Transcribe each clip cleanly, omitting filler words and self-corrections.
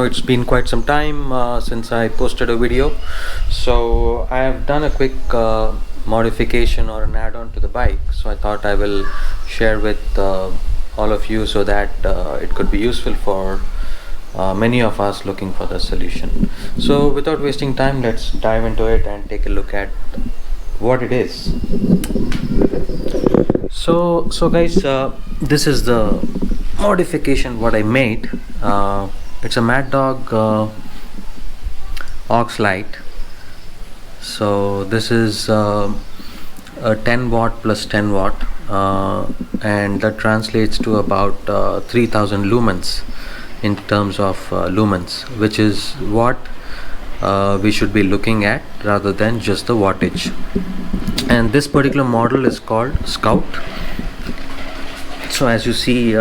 It's been quite some time since I posted a video, so I have done a quick modification or an add-on to the bike. So I thought I will share with all of you so that it could be useful for many of us looking for the solution. So without wasting time, let's dive into it and take a look at what it is. So guys, this is the modification what I made. It's a Maddog Aux Light. So this is a 10 watt plus 10 watt, and that translates to about 3000 lumens in terms of lumens, which is what we should be looking at rather than just the wattage. And this particular model is called Scout. So as you see,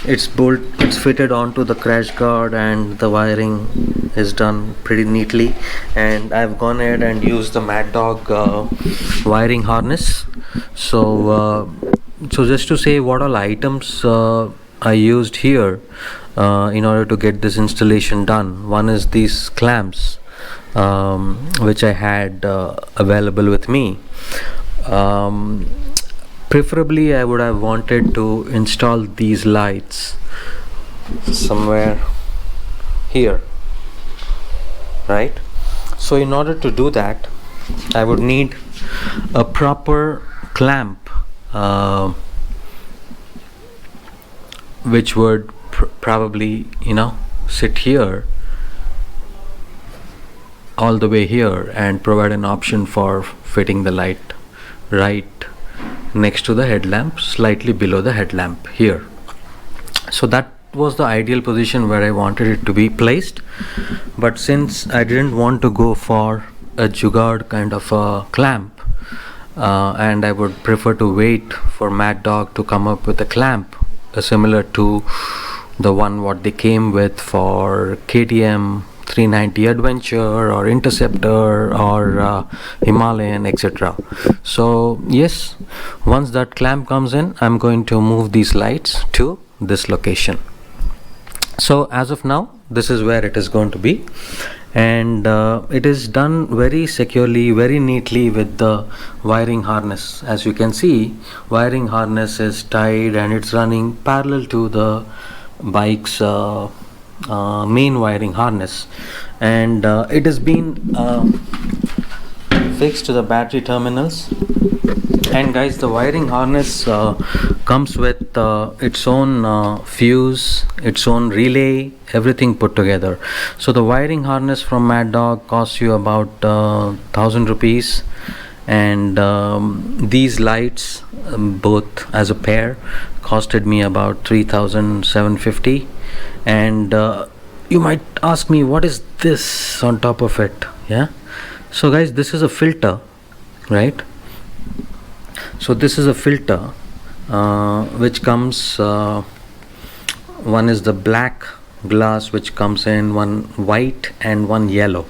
it's fitted onto the crash guard, and the wiring is done pretty neatly. And I've gone ahead and used the Maddog wiring harness. So just to say what all items I used here in order to get this installation done. One is these clamps, which I had available with me. Preferably I would have wanted to install these lights somewhere here, right? So in order to do that, I would need a proper clamp, which would probably sit here all the way here and provide an option for fitting the light right next to the headlamp, slightly below the headlamp here. So that was the ideal position where I wanted it to be placed. But since I didn't want to go for a jugaad kind of a clamp, and I would prefer to wait for Maddog to come up with a clamp similar to the one what they came with for KTM 390 Adventure or Interceptor or Himalayan, etc. So yes, once that clamp comes in, I'm going to move these lights to this location. So as of now, this is where it is going to be, and it is done very securely, very neatly with the wiring harness. As you can see, wiring harness is tied and it's running parallel to the bike's main wiring harness, and it has been fixed to the battery terminals. And guys, the wiring harness comes with its own fuse, its own relay, everything put together. So the wiring harness from Maddog costs you about 1000 rupees, and these lights, both as a pair, costed me about 3750. And you might ask me, what is this on top of it? Yeah, so guys, this is a filter, right? So this is a filter which comes, one is the black glass which comes in, one white and one yellow,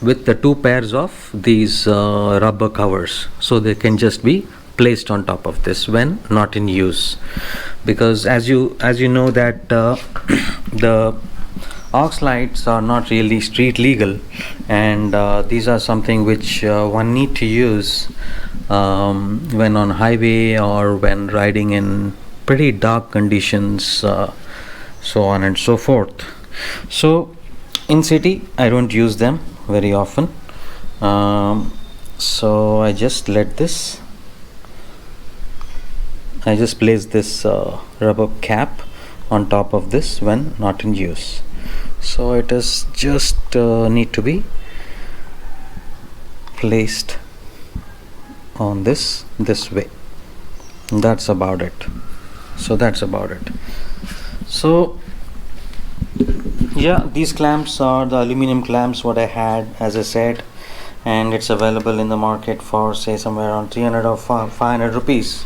with the two pairs of these rubber covers, so they can just be placed on top of this when not in use. Because as you know that the aux lights are not really street legal, and these are something which one need to use when on highway or when riding in pretty dark conditions, so on and so forth. So in city I don't use them very often, so I just place this rubber cap on top of this when not in use. So it is just need to be placed on this way. That's about it. So yeah, these clamps are the aluminum clamps what I had, as I said, and it's available in the market for say somewhere around 300 or 500 rupees.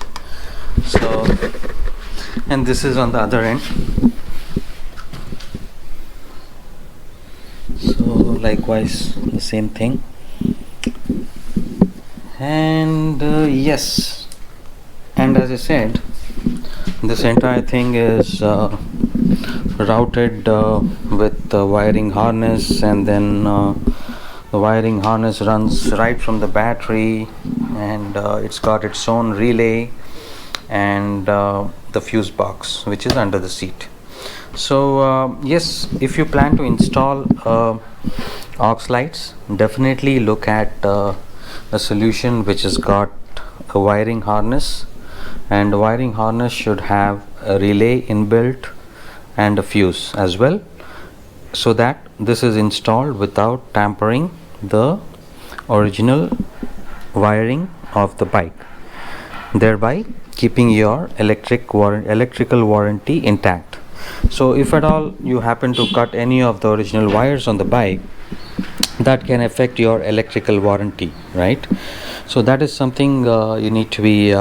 So, and this is on the other end. So likewise the same thing. And yes, and as I said, this entire thing is routed with the wiring harness, and then the wiring harness runs right from the battery, and it's got its own relay and the fuse box which is under the seat. So yes, if you plan to install aux lights, definitely look at a solution which has got a wiring harness, and the wiring harness should have a relay inbuilt and a fuse as well, so that this is installed without tampering the original wiring of the bike, thereby keeping your electrical warranty intact. So if at all you happen to cut any of the original wires on the bike, that can affect your electrical warranty, right? So that is something you need to be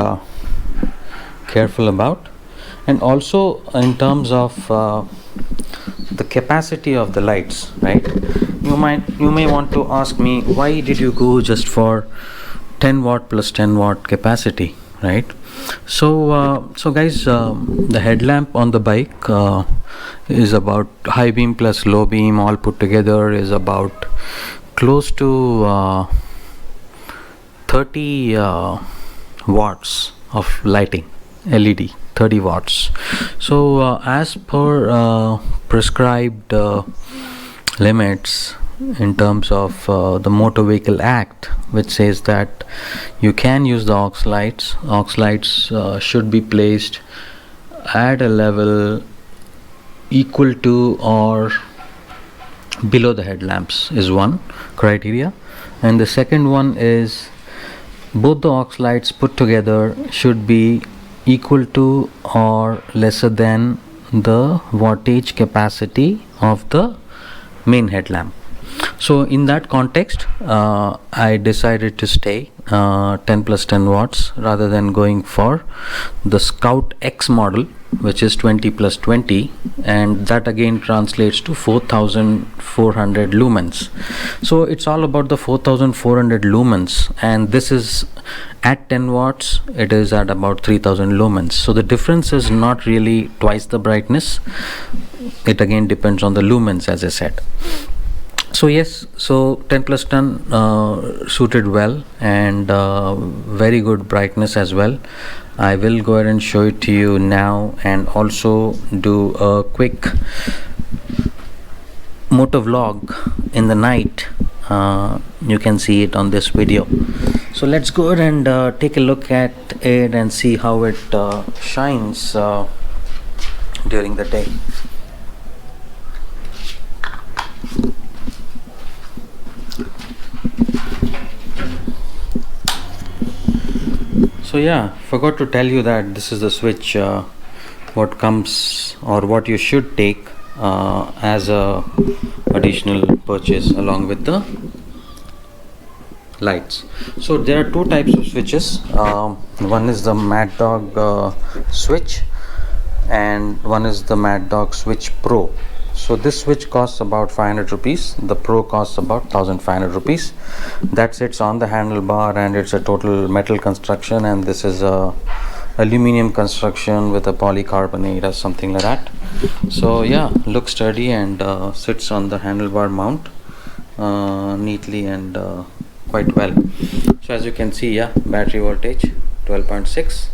careful about. And also in terms of the capacity of the lights, right? You may want to ask me, why did you go just for 10 watt plus 10 watt capacity, right? So guys, the headlamp on the bike is about, high beam plus low beam all put together, is about close to 30 watts of lighting, LED 30 watts. So as per prescribed limits in terms of the Motor Vehicle Act, which says that you can use the aux lights. Aux lights should be placed at a level equal to or below the headlamps, is one criteria. And the second one is both the aux lights put together should be equal to or lesser than the wattage capacity of the main headlamp. So in that context, I decided to stay 10 plus 10 watts rather than going for the Scout X model, which is 20 plus 20, and that again translates to 4400 lumens. So it's all about the 4400 lumens, and this is at 10 watts, it is at about 3000 lumens. So the difference is not really twice the brightness. It again depends on the lumens, as I said. So yes, so 10 plus 10 suited well, and very good brightness as well. I will go ahead and show it to you now, and also do a quick motovlog in the night. You can see it on this video. So let's go ahead and take a look at it and see how it shines during the day. So yeah, forgot to tell you that this is the switch what comes, or what you should take as a additional purchase along with the lights. So there are two types of switches. One is the Maddog switch, and one is the Maddog Switch Pro. So this switch costs about 500 rupees. The Pro costs about 1500 rupees. That sits on the handlebar, and it's a total metal construction, and this is a aluminum construction with a polycarbonate or something like that. So yeah, looks sturdy and sits on the handlebar mount neatly and quite well. So as you can see, yeah, battery voltage 12.6.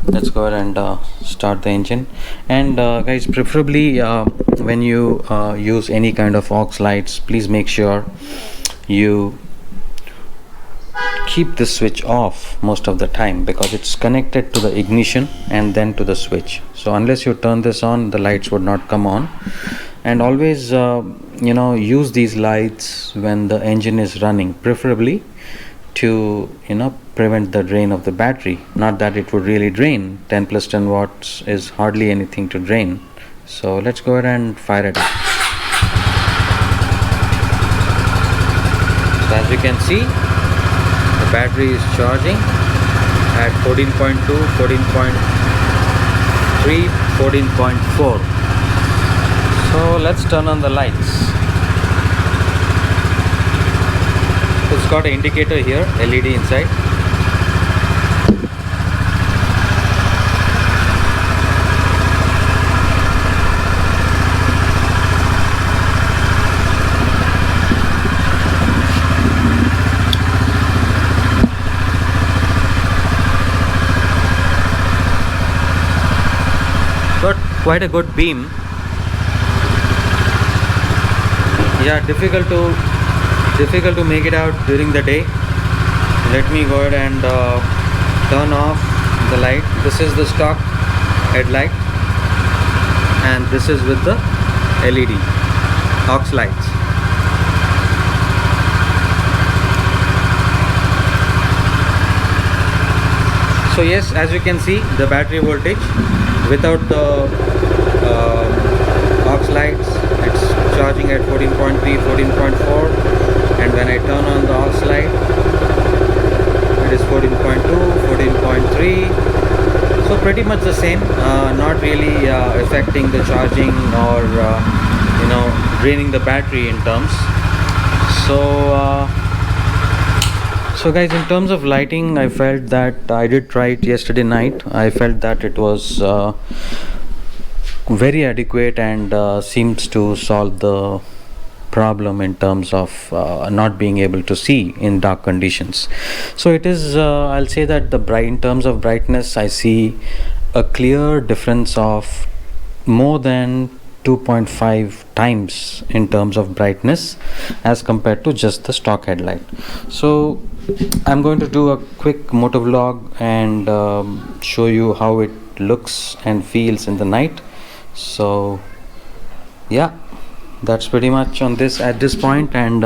Let's go ahead and start the engine. And guys, preferably when you use any kind of aux lights, please make sure you keep the switch off most of the time, because it's connected to the ignition and then to the switch. So unless you turn this on, the lights would not come on. And always use these lights when the engine is running, preferably to prevent the drain of the battery. Not that it would really drain. 10 plus 10 watts is hardly anything to drain. So let's go ahead and fire it up. So as you can see, the battery is charging at 14.2, 14.3, 14.4. So let's turn on the lights. It's got an indicator here, LED inside. quite a good beam. Yeah, difficult to make it out during the day. Let me go ahead and turn off the light. This is the stock headlight, and this is with the LED aux lights. So yes, as you can see, the battery voltage without the aux lights, it's charging at 14.3, 14.4, and when I turn on the aux light, it is 14.2, 14.3. So pretty much the same, not really affecting the charging or draining the battery in terms. So guys, in terms of lighting, I felt that I did try it yesterday night. I felt that it was very adequate and seems to solve the problem in terms of not being able to see in dark conditions. So it is, I'll say that in terms of brightness, I see a clear difference of more than 2.5 times in terms of brightness as compared to just the stock headlight. So I'm going to do a quick motovlog and show you how it looks and feels in the night. So yeah, that's pretty much on this at this point, and